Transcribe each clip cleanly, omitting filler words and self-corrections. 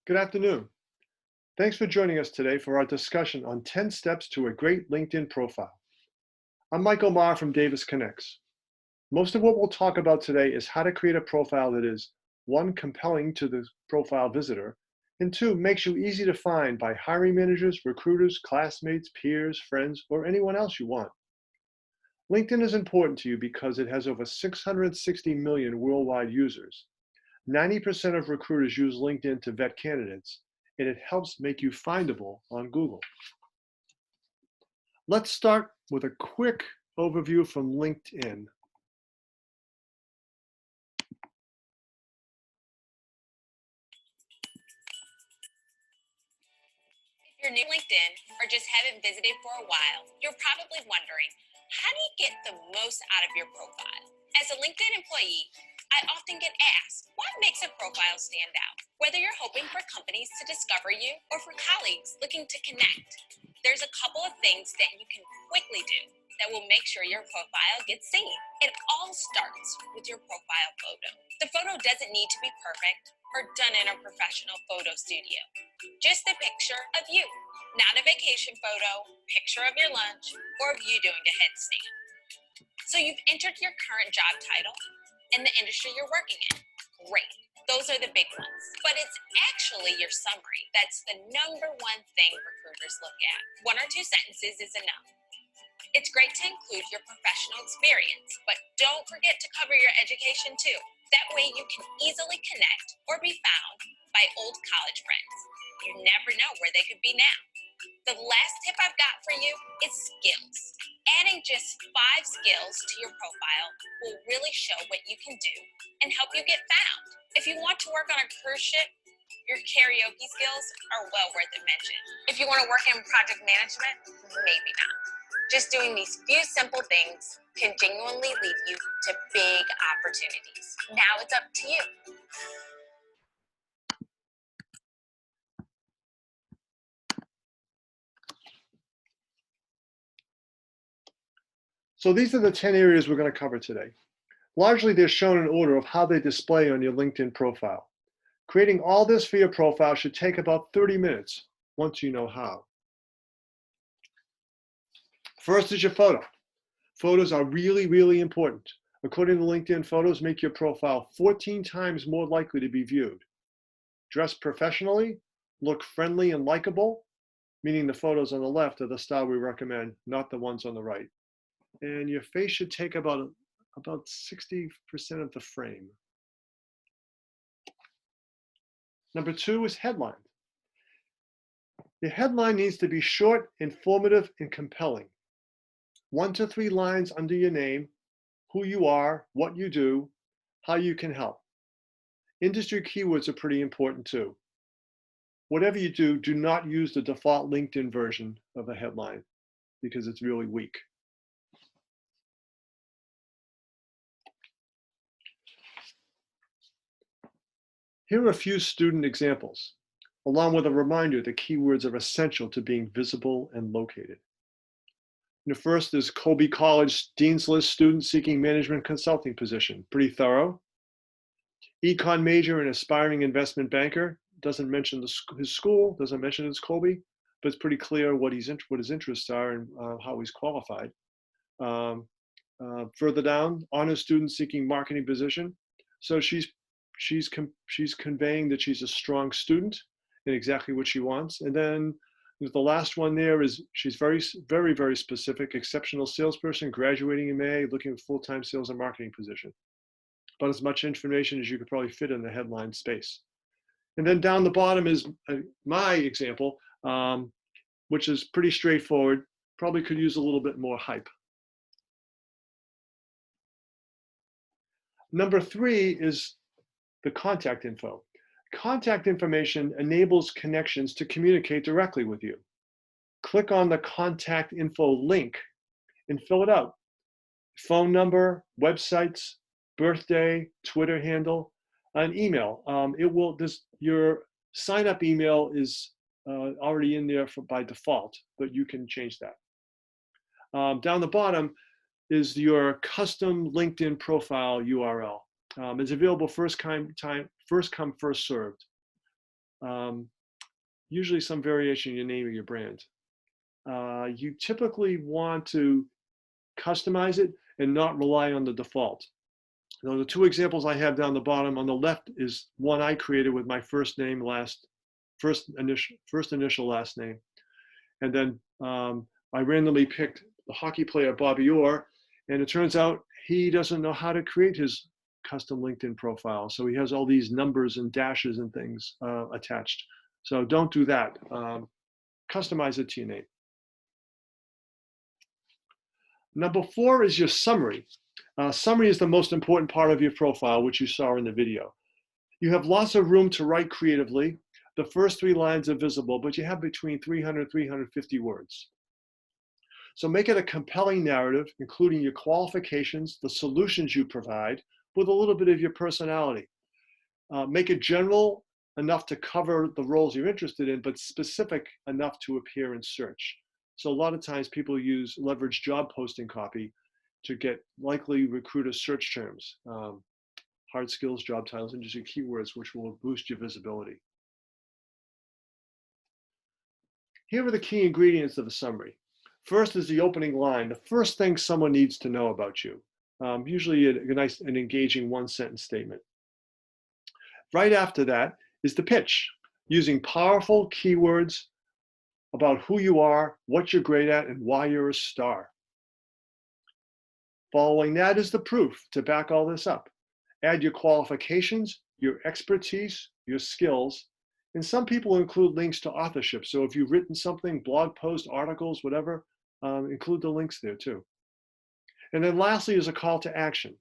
Good afternoon. Thanks for joining us today for our discussion on 10 steps to a great LinkedIn profile. I'm Michael Marr from Davis Connects. Most of what we'll talk about today is how to create a profile that is, one, compelling to the profile visitor, and two, makes you easy to find by hiring managers, recruiters, classmates, peers, friends, or anyone else you want. LinkedIn is important to you because it has over 660 million worldwide users. 90% of recruiters use LinkedIn to vet candidates, and it helps make you findable on Google. Let's start with a quick overview from LinkedIn. If you're new to LinkedIn or just haven't visited for a while, you're probably wondering, how do you get the most out of your profile? As a LinkedIn employee, I often get asked, what makes a profile stand out? Whether you're hoping for companies to discover you or for colleagues looking to connect, there's a couple of things that you can quickly do that will make sure your profile gets seen. It all starts with your profile photo. The photo doesn't need to be perfect or done in a professional photo studio. Just a picture of you, not a vacation photo, picture of your lunch, or of you doing a headstand. So you've entered your current job title and the industry you're working in. Great. Those are the big ones. But it's actually your summary that's the number one thing recruiters look at. One or two sentences is enough. It's great to include your professional experience, but don't forget to cover your education too. That way you can easily connect or be found by old college friends. You never know where they could be now. The last tip I've got for you is skills. Adding just 5 skills to your profile will really show what you can do and help you get found. If you want to work on a cruise ship, your karaoke skills are well worth a mention. If you want to work in project management, maybe not. Just doing these few simple things can genuinely lead you to big opportunities. Now it's up to you. So these are the 10 areas we're going to cover today. Largely, they're shown in order of how they display on your LinkedIn profile. Creating all this for your profile should take about 30 minutes once you know how. First is your photo. Photos are really, really important. According to LinkedIn, photos make your profile 14 times more likely to be viewed. Dress professionally, look friendly and likable, meaning the photos on the left are the style we recommend, not the ones on the right. And your face should take about 60% of the frame. Number 2 is headline. Your headline needs to be short, informative, and compelling. 1 to 3 lines under your name, who you are, what you do, how you can help. Industry keywords are pretty important too. Whatever you do, do not use the default LinkedIn version of a headline because it's really weak. Here are a few student examples, along with a reminder that keywords are essential to being visible and located. The first is Colby College Dean's List student seeking management consulting position. Pretty thorough. Econ major and aspiring investment banker. Doesn't mention his school, doesn't mention it's Colby, but it's pretty clear what his interests are and how he's qualified. Further down, honor student seeking marketing position. So she's conveying that she's a strong student and exactly what she wants. And then the last one there is she's very, very, very specific. Exceptional salesperson, graduating in May, looking for full-time sales and marketing position. About as much information as you could probably fit in the headline space. And then down the bottom is my example, which is pretty straightforward. Probably could use a little bit more hype. Number 3 is the contact info. Contact information enables connections to communicate directly with you. Click on the contact info link and fill it out. Phone number, websites, birthday, Twitter handle, an email. Your sign up email is already in there by default, but you can change that. Down the bottom is your custom LinkedIn profile URL. It's available first come, first served. usually some variation in your name or your brand. You typically want to customize it and not rely on the default. Now, the two examples I have down the bottom on the left is one I created with my first name, first initial, last name. And then I randomly picked the hockey player Bobby Orr, and it turns out he doesn't know how to create his custom LinkedIn profile. So he has all these numbers and dashes and things attached. So don't do that. Customize it to your name. Number 4 is your summary. Summary is the most important part of your profile, which you saw in the video. You have lots of room to write creatively. The first 3 lines are visible, but you have between 300 and 350 words. So make it a compelling narrative, including your qualifications, the solutions you provide, with a little bit of your personality. Make it general enough to cover the roles you're interested in, but specific enough to appear in search. So a lot of times people leverage job posting copy to get likely recruiter search terms, hard skills, job titles, industry keywords, which will boost your visibility. Here are the key ingredients of a summary. First is the opening line, the first thing someone needs to know about you. Usually a nice and engaging one-sentence statement. Right after that is the pitch, using powerful keywords about who you are, what you're great at, and why you're a star. Following that is the proof to back all this up. Add your qualifications, your expertise, your skills, and some people include links to authorship. So if you've written something, blog posts, articles, whatever, include the links there too. And then lastly is a call to action.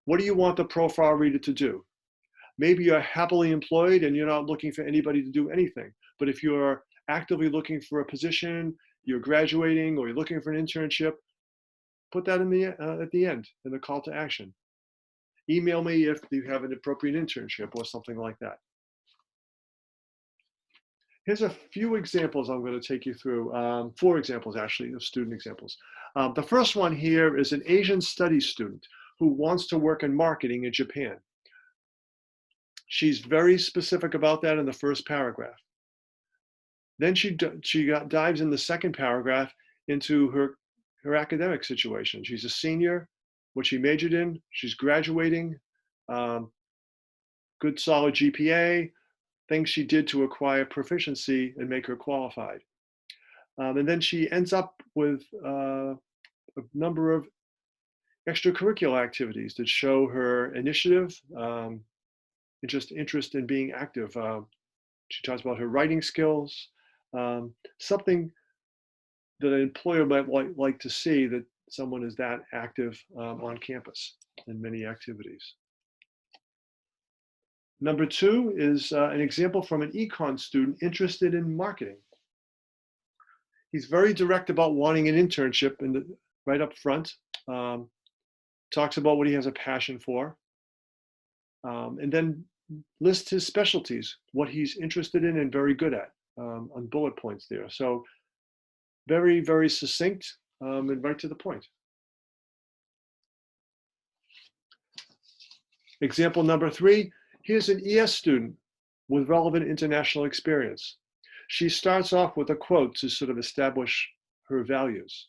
What do you want the profile reader to do? Maybe you're happily employed and you're not looking for anybody to do anything. But if you're actively looking for a position, you're graduating, or you're looking for an internship, put that in at the end in the call to action. Email me if you have an appropriate internship or something like that. Here's a few examples I'm going to take you through, 4 examples actually, of student examples. The first one here is an Asian studies student who wants to work in marketing in Japan. She's very specific about that in the first paragraph. Then she dives in the second paragraph into her academic situation. She's a senior, what she majored in, she's graduating, good solid GPA, things she did to acquire proficiency and make her qualified. And then she ends up with a number of extracurricular activities that show her initiative, interest in being active. She talks about her writing skills, something that an employer might like to see, that someone is that active on campus in many activities. Number 2 is an example from an econ student interested in marketing. He's very direct about wanting an internship right up front. Talks about what he has a passion for, and then lists his specialties, what he's interested in and very good at, on bullet points there. So very, very succinct and right to the point. Example number 3, here's an ES student with relevant international experience. She starts off with a quote to sort of establish her values.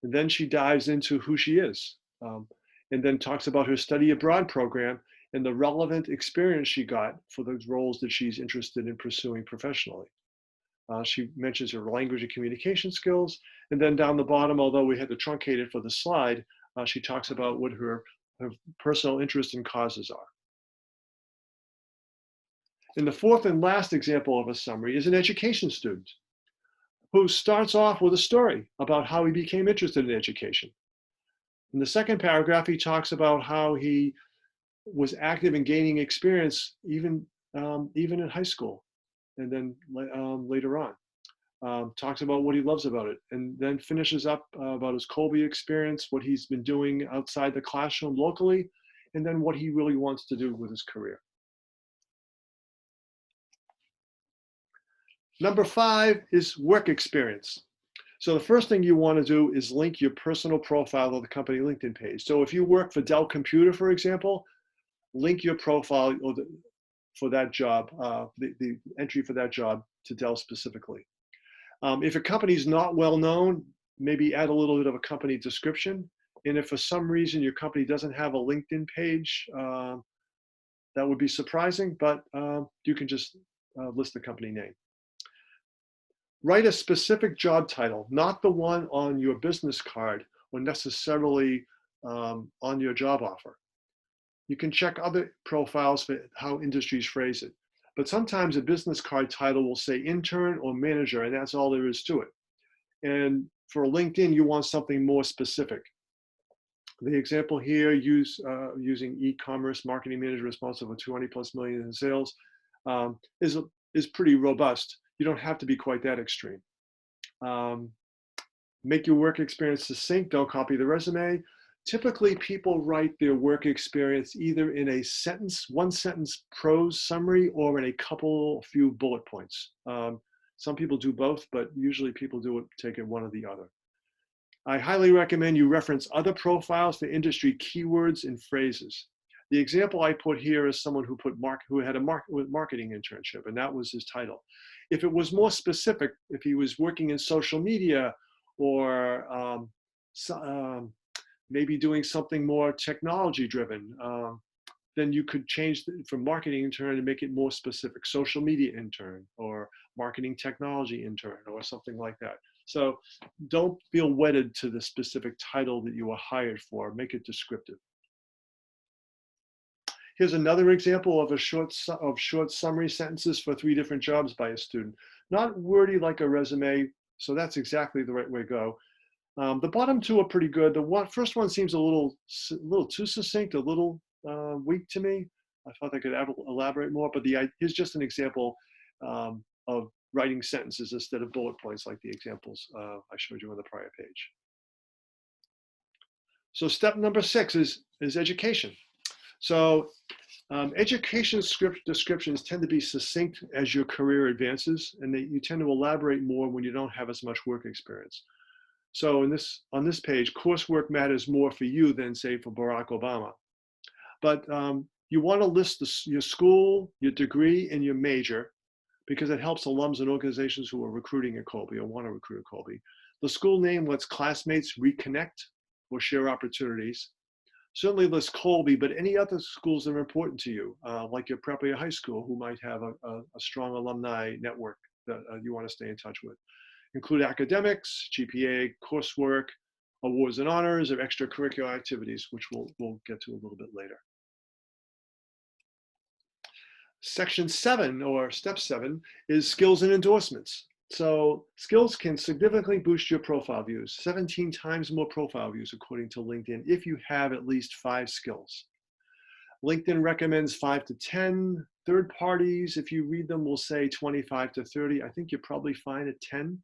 And then she dives into who she is, and then talks about her study abroad program and the relevant experience she got for those roles that she's interested in pursuing professionally. She mentions her language and communication skills. And then down the bottom, although we had to truncate it for the slide, she talks about what her personal interests and causes are. And the fourth and last example of a summary is an education student who starts off with a story about how he became interested in education. In the second paragraph, he talks about how he was active in gaining experience even in high school, and then later on. Talks about what he loves about it, and then finishes up about his Colby experience, what he's been doing outside the classroom locally, and then what he really wants to do with his career. Number 5 is work experience. So the first thing you want to do is link your personal profile to the company LinkedIn page. So if you work for Dell Computer, for example, link your profile for that job, the entry for that job to Dell specifically. If a company is not well known, maybe add a little bit of a company description. And if for some reason your company doesn't have a LinkedIn page, that would be surprising, but you can just list the company name. Write a specific job title, not the one on your business card or necessarily on your job offer. You can check other profiles for how industries phrase it. But sometimes a business card title will say intern or manager, and that's all there is to it. And for LinkedIn, you want something more specific. The example here, using e-commerce marketing manager responsible for 20 plus million in sales, is pretty robust. You don't have to be quite that extreme. Make your work experience succinct. Don't copy the resume. Typically, people write their work experience either in a sentence, one sentence prose summary, or in a few bullet points. Some people do both, but usually people take it one or the other. I highly recommend you reference other profiles for industry keywords and phrases. The example I put here is someone who had a marketing internship, and that was his title. If it was more specific, if he was working in social media or maybe doing something more technology driven, then you could change from marketing intern and make it more specific, social media intern or marketing technology intern or something like that. So don't feel wedded to the specific title that you were hired for. Make it descriptive. Here's another example of short summary sentences for 3 different jobs by a student. Not wordy like a resume, so that's exactly the right way to go. The bottom 2 are pretty good. The first one seems a little too succinct, a little weak to me. I thought I could elaborate more, but here's just an example of writing sentences instead of bullet points like the examples I showed you on the prior page. So step number 6 is education. So education descriptions tend to be succinct as your career advances, and you tend to elaborate more when you don't have as much work experience. So on this page, coursework matters more for you than, say, for Barack Obama. But you want to list your school, your degree, and your major, because it helps alums and organizations who are recruiting at Colby or want to recruit at Colby. The school name lets classmates reconnect or share opportunities. Certainly list Colby, but any other schools that are important to you, like your prep or your high school, who might have a strong alumni network that you want to stay in touch with. Include academics, GPA, coursework, awards and honors, or extracurricular activities, which we'll get to a little bit later. Section 7, or step 7, is skills and endorsements. So skills can significantly boost your profile views, 17 times more profile views according to LinkedIn, if you have at least 5 skills. LinkedIn recommends 5 to 10. Third parties, if you read them, will say 25 to 30. I think you're probably fine at 10.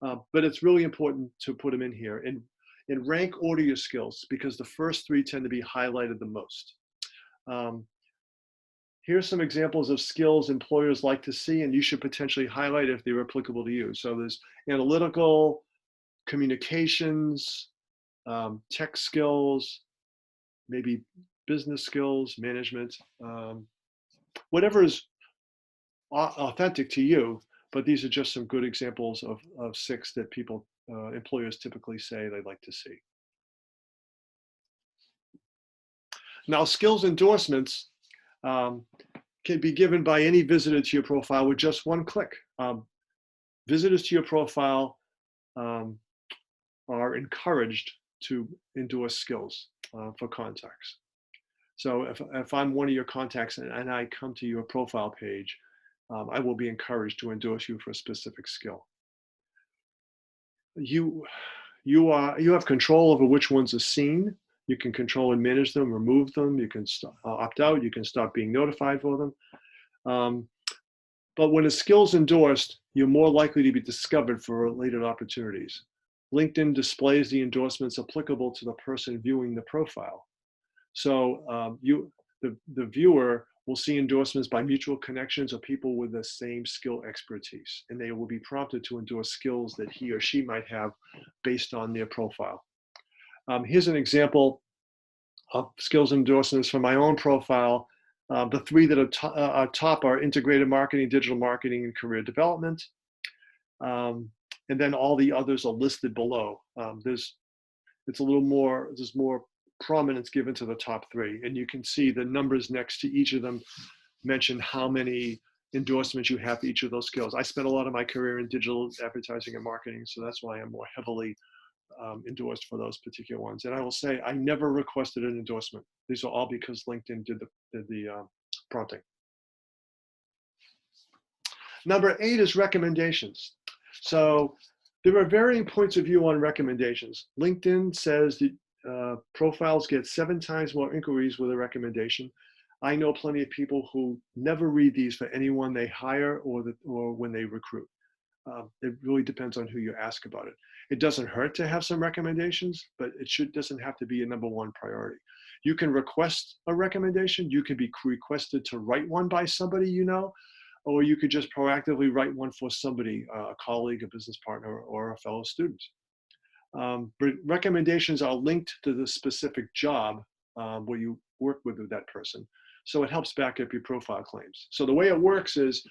But it's really important to put them in here and rank order your skills, because the first 3 tend to be highlighted the most. Here's some examples of skills employers like to see, and you should potentially highlight if they're applicable to you. So there's analytical, communications, tech skills, maybe business skills, management, whatever is authentic to you. But these are just some good examples of 6 that employers typically say they'd like to see. Now, skills endorsements can be given by any visitor to your profile with just one click. Visitors to your profile are encouraged to endorse skills for contacts. So if I'm one of your contacts and I come to your profile page, I will be encouraged to endorse you for a specific skill. You have control over which ones are seen. You can control and manage them, remove them. You can opt out. You can stop being notified for them. But when a skill's endorsed, you're more likely to be discovered for related opportunities. LinkedIn displays the endorsements applicable to the person viewing the profile. So the viewer will see endorsements by mutual connections or people with the same skill expertise, and they will be prompted to endorse skills that he or she might have based on their profile. Here's an example of skills endorsements from my own profile. The three that are top are integrated marketing, digital marketing, and career development. And then all the others are listed below. There's more prominence given to the top three, and you can see the numbers next to each of them mention how many endorsements you have for each of those skills. I spent a lot of my career in digital advertising and marketing, so that's why I'm more heavily endorsed for those particular ones. And I will say, I never requested an endorsement. These are all because LinkedIn did the prompting. Number 8 is recommendations. So there are varying points of view on recommendations. LinkedIn says that profiles get 7 times more inquiries with a recommendation. I know plenty of people who never read these for anyone they hire or when they recruit. It really depends on who you ask about it. It doesn't hurt to have some recommendations, but it doesn't have to be a number 1 priority. You can request a recommendation. You can be requested to write one by somebody you know, or you could just proactively write one for somebody, a colleague, a business partner, or a fellow student. But recommendations are linked to the specific job where you work with that person. So it helps back up your profile claims. So the way it works is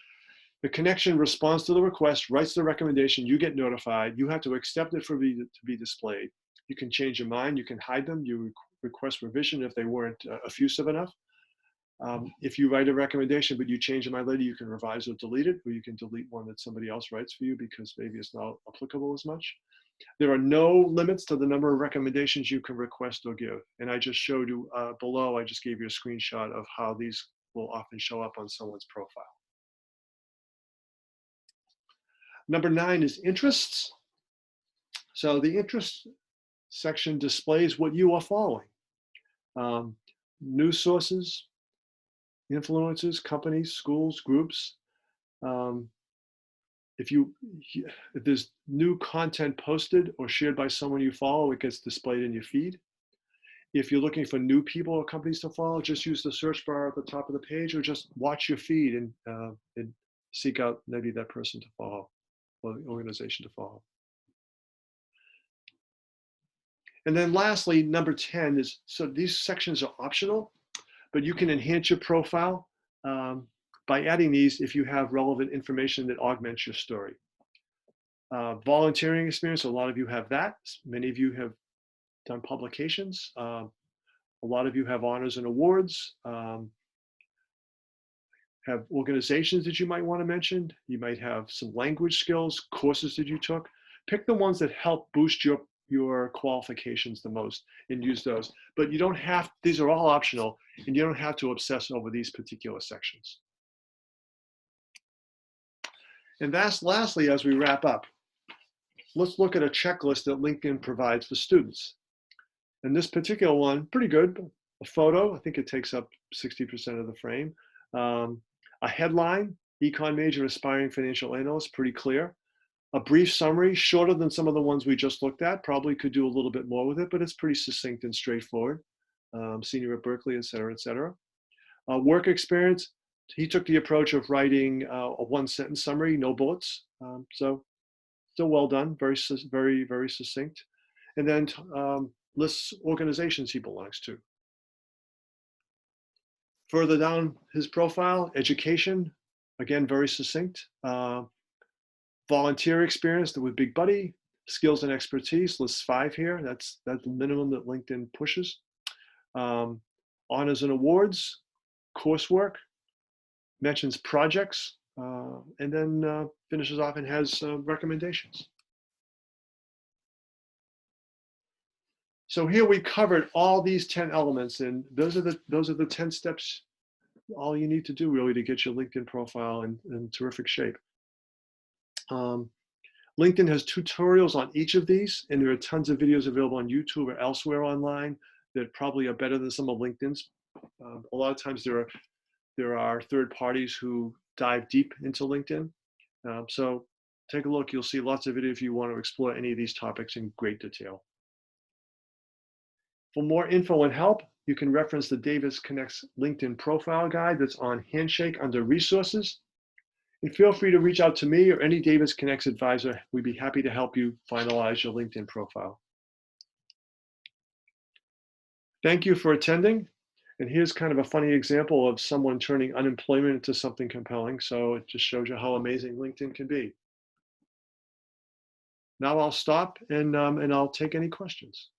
the connection responds to the request, writes the recommendation, you get notified, you have to accept it to be displayed. You can change your mind, you can hide them, you request revision if they weren't effusive enough. If you write a recommendation, but you change your mind later, you can revise or delete it, or you can delete one that somebody else writes for you because maybe it's not applicable as much. There are no limits to the number of recommendations you can request or give. And I just showed you below, I just gave you a screenshot of how these will often show up on someone's profile. Number 9 is interests. So the interests section displays what you are following. News sources, influencers, companies, schools, groups. If there's new content posted or shared by someone you follow, it gets displayed in your feed. If you're looking for new people or companies to follow, just use the search bar at the top of the page, or just watch your feed and seek out maybe that person to follow or the organization to follow. And then lastly, number 10 is, so these sections are optional, but you can enhance your profile by adding these if you have relevant information that augments your story. Volunteering experience, a lot of you have that. Many of you have done publications. A lot of you have honors and awards. Have organizations that you might want to mention. You might have some language skills, courses that you took. Pick the ones that help boost your qualifications the most and use those. But you don't have, these are all optional, and you don't have to obsess over these particular sections. And that's lastly, as we wrap up, let's look at a checklist that LinkedIn provides for students. And this particular one, pretty good. A photo, I think it takes up 60% of the frame. A headline, econ major, aspiring financial analyst, pretty clear. A brief summary, shorter than some of the ones we just looked at, probably could do a little bit more with it, but it's pretty succinct and straightforward. Senior at Berkeley, et cetera, et cetera. Work experience, he took the approach of writing a 1-sentence summary, no bullets. So still well done, very, very succinct. And then lists organizations he belongs to. Further down his profile, education, again, very succinct. Volunteer experience with Big Buddy, skills and expertise, lists 5 here. That's the minimum that LinkedIn pushes. Honors and awards, coursework, mentions projects, and then finishes off and has recommendations. So here we covered all these 10 elements, and those are the 10 steps, all you need to do really to get your LinkedIn profile in terrific shape. LinkedIn has tutorials on each of these, and there are tons of videos available on YouTube or elsewhere online that probably are better than some of LinkedIn's. A lot of times there are third parties who dive deep into LinkedIn. So take a look, you'll see lots of videos if you want to explore any of these topics in great detail. For more info and help, you can reference the Davis Connects LinkedIn profile guide that's on Handshake under resources. And feel free to reach out to me or any Davis Connects advisor. We'd be happy to help you finalize your LinkedIn profile. Thank you for attending. And here's kind of a funny example of someone turning unemployment into something compelling. So it just shows you how amazing LinkedIn can be. Now I'll stop and I'll take any questions.